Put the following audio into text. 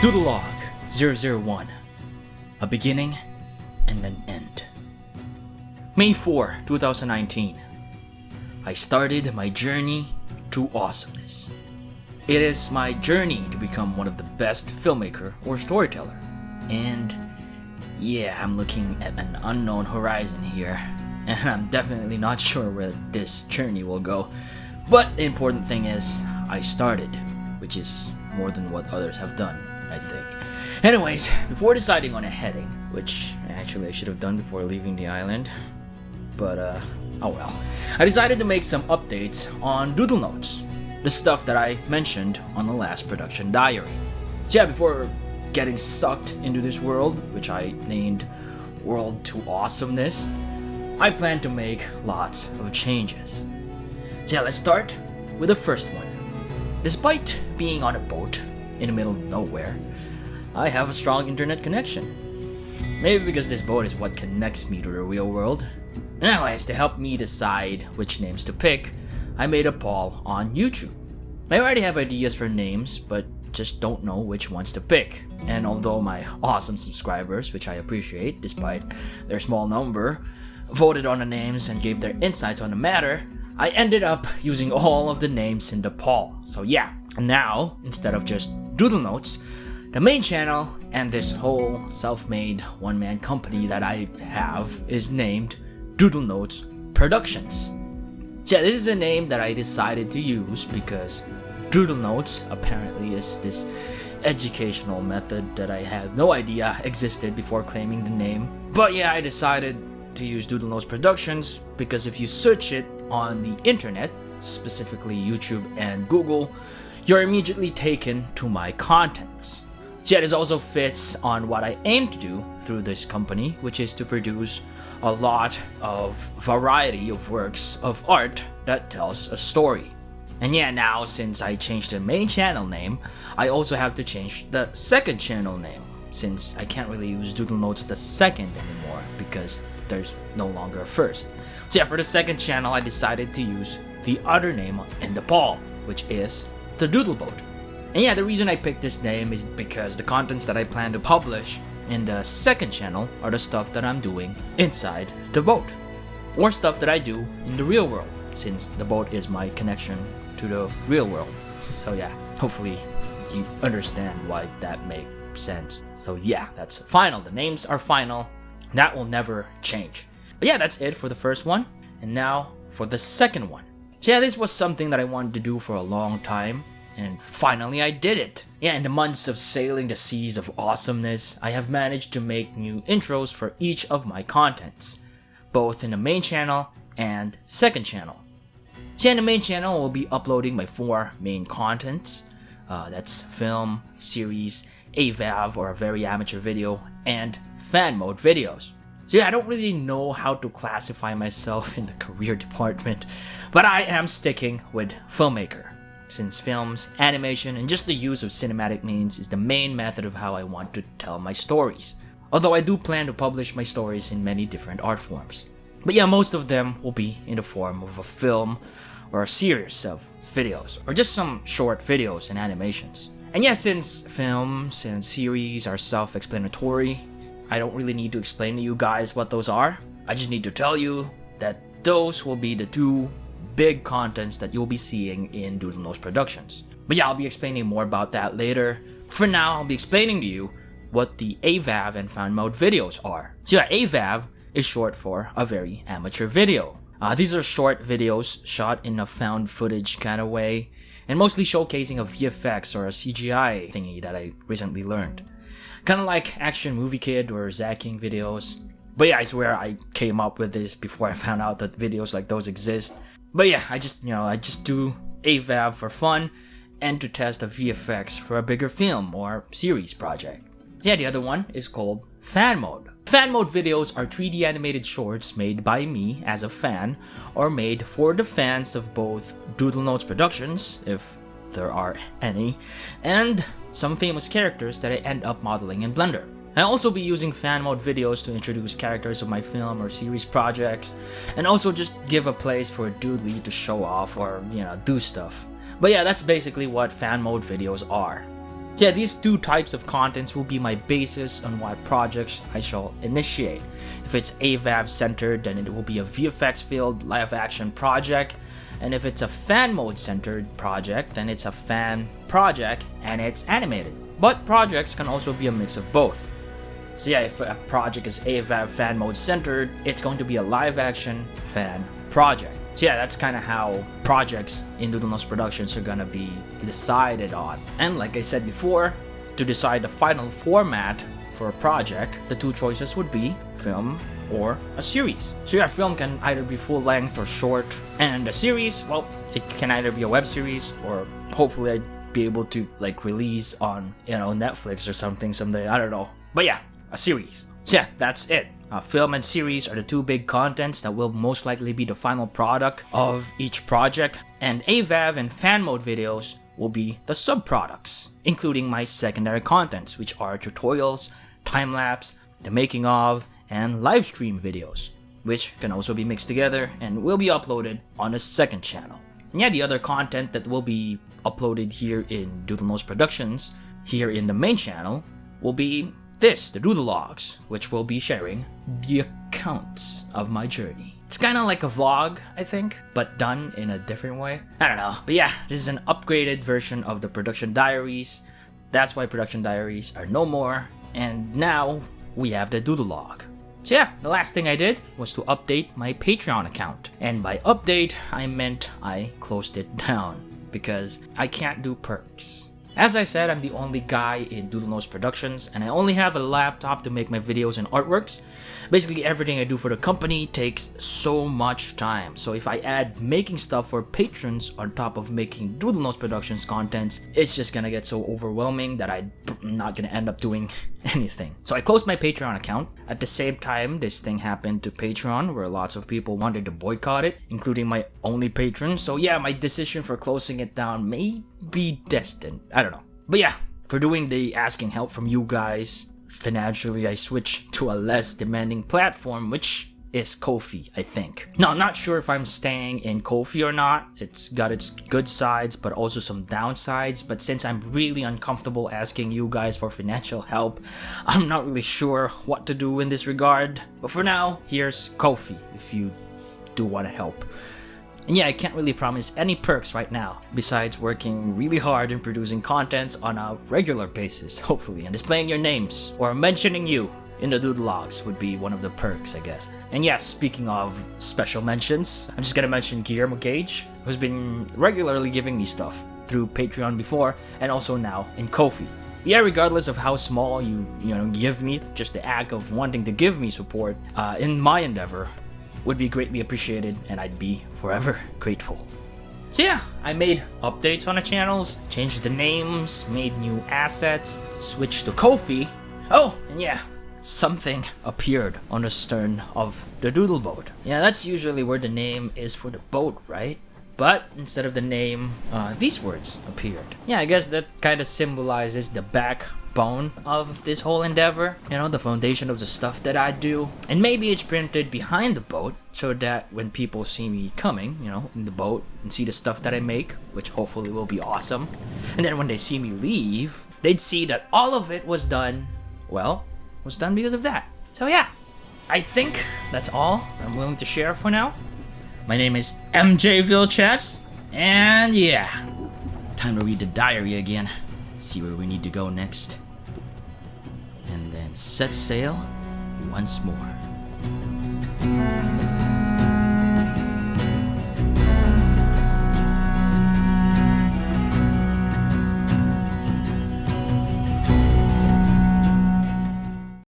Doodle Log 001, a beginning and an end. May 4, 2019. I started my journey to awesomeness. It is my journey to become one of the best filmmaker or storyteller. And yeah, I'm looking at an unknown horizon here, and I'm definitely not sure where this journey will go. But the important thing is, I started, which is more than what others have done, I think. Anyways, before deciding on a heading, which actually I should have done before leaving the island, but oh well, I decided to make some updates on Doodle notes, the stuff that I mentioned on the last production diary. So yeah, before getting sucked into this world, which I named World to Awesomeness, I plan to make lots of changes. So yeah, let's start with the first one. Despite being on a boat in the middle of nowhere, I have a strong internet connection. Maybe because this boat is what connects me to the real world. Anyways, to help me decide which names to pick, I made a poll on YouTube. I already have ideas for names, but just don't know which ones to pick. And although my awesome subscribers, which I appreciate despite their small number, voted on the names and gave their insights on the matter, I ended up using all of the names in the poll. So yeah, now, instead of just Doodle Notes, the main channel and this whole self-made one-man company that I have is named Doodle Notes Productions. So yeah, this is a name that I decided to use because Doodle Notes apparently is this educational method that I had no idea existed before claiming the name. But yeah, I decided to use Doodle Notes Productions because if you search it on the internet, specifically YouTube and Google, you're immediately taken to my contents. So yeah, this also fits on what I aim to do through this company, which is to produce a lot of variety of works of art that tells a story. And yeah, now since I changed the main channel name, I also have to change the second channel name, since I can't really use Doodle Notes the second anymore because there's no longer a first. So yeah, for the second channel, I decided to use the other name in the poll, which is the Doodle Boat. And yeah, the reason I picked this name is because the contents that I plan to publish in the second channel are the stuff that I'm doing inside the boat, or stuff that I do in the real world, since the boat is my connection to the real world. So yeah, hopefully you understand why that makes sense. So yeah, that's final. The names are final. That will never change. But yeah, that's it for the first one. And now for the second one. So yeah, this was something that I wanted to do for a long time, and finally I did it. Yeah, in the months of sailing the seas of awesomeness, I have managed to make new intros for each of my contents, both in the main channel and second channel. So yeah, in the main channel, I will be uploading my 4 main contents. That's film, series, AVAV or a very amateur video, and fan mode videos. So yeah, I don't really know how to classify myself in the career department, but I am sticking with filmmaker, since films, animation, and just the use of cinematic means is the main method of how I want to tell my stories. Although I do plan to publish my stories in many different art forms. But yeah, most of them will be in the form of a film or a series of videos, or just some short videos and animations. And yeah, since films and series are self-explanatory, I don't really need to explain to you guys what those are. I just need to tell you that those will be the 2 big contents that you'll be seeing in Doodle Notes Productions. But yeah, I'll be explaining more about that later. For now, I'll be explaining to you what the AVAV and fan mode videos are. So yeah, AVAV is short for a very amateur video. These are short videos shot in a found footage kind of way, and mostly showcasing a VFX or a CGI thingy that I recently learned. Kind of like Action Movie Kid or Zacking videos. But yeah, I swear I came up with this before I found out that videos like those exist. But yeah, I just do AVAV for fun and to test the VFX for a bigger film or series project. So yeah, the other one is called fan mode. Fan mode videos are 3D animated shorts made by me as a fan, or made for the fans of both Doodle Notes Productions, if there are any, and some famous characters that I end up modeling in Blender. I'll also be using fan mode videos to introduce characters of my film or series projects, and also just give a place for a doodly to show off or, do stuff. But yeah, that's basically what fan mode videos are. So yeah, these two types of contents will be my basis on what projects I shall initiate. If it's AVAV centered, then it will be a VFX filled live action project. And if it's a fan mode centered project, then it's a fan project and it's animated. But projects can also be a mix of both. So yeah, if a project is AVAV fan mode centered, it's going to be a live action fan project. So yeah, that's kind of how projects in Doodle Productions are gonna be decided on. And like I said before, to decide the final format for a project, the two choices would be film or a series. So yeah, film can either be full length or short, and a series, well, it can either be a web series or hopefully I'd be able to like release on, you know, Netflix or something someday, I don't know. But yeah, a series. So yeah, that's it. Film and series are the two big contents that will most likely be the final product of each project, and AVAV and fan mode videos will be the subproducts, including my secondary contents, which are tutorials, time-lapse, the making of, and live stream videos, which can also be mixed together and will be uploaded on a second channel. And yeah, the other content that will be uploaded here in Doodle Productions, here in the main channel, will be the Doodle Logs, which will be sharing the accounts of my journey. It's kind of like a vlog, I think, but done in a different way. I don't know. But yeah, this is an upgraded version of the production diaries. That's why production diaries are no more. And now we have the Doodle Log. So yeah, the last thing I did was to update my Patreon account. And by update, I meant I closed it down because I can't do perks. As I said, I'm the only guy in Doodle Productions, and I only have a laptop to make my videos and artworks. Basically, everything I do for the company takes so much time. So if I add making stuff for patrons on top of making Doodle Productions contents, it's just gonna get so overwhelming that I'm not gonna end up doing anything. So I closed my Patreon account. At the same time, this thing happened to Patreon, where lots of people wanted to boycott it, including my only patron. So yeah, my decision for closing it down may be destined. I don't know. But yeah, for doing the asking help from you guys, financially I switched to a less demanding platform, which is KoFi, I think. No, I'm not sure if I'm staying in KoFi or not. It's got its good sides, but also some downsides. But since I'm really uncomfortable asking you guys for financial help, I'm not really sure what to do in this regard. But for now, here's KoFi, if you do want to help. And yeah, I can't really promise any perks right now, besides working really hard in producing content on a regular basis, hopefully, and displaying your names, or mentioning you in the Doodle Logs would be one of the perks, I guess. And yes, speaking of special mentions, I'm just gonna mention GulliermoGage, who's been regularly giving me stuff through Patreon before, and also now in KoFi. Yeah, regardless of how small you give me, just the act of wanting to give me support in my endeavor would be greatly appreciated, and I'd be forever grateful. So yeah, I made updates on the channels, changed the names, made new assets, switched to KoFi. Oh, and yeah, something appeared on the stern of the Doodle boat. Yeah, that's usually where the name is for the boat, right? But instead of the name, these words appeared. Yeah, I guess that kind of symbolizes the backbone of this whole endeavor. You know, the foundation of the stuff that I do. And maybe it's printed behind the boat so that when people see me coming, you know, in the boat and see the stuff that I make, which hopefully will be awesome, and then when they see me leave, they'd see that all of it was done, well, was done because of that. So yeah, I think that's all I'm willing to share for now. My name is MJ Vilches, and yeah, time to read the diary again, see where we need to go next, and then set sail once more.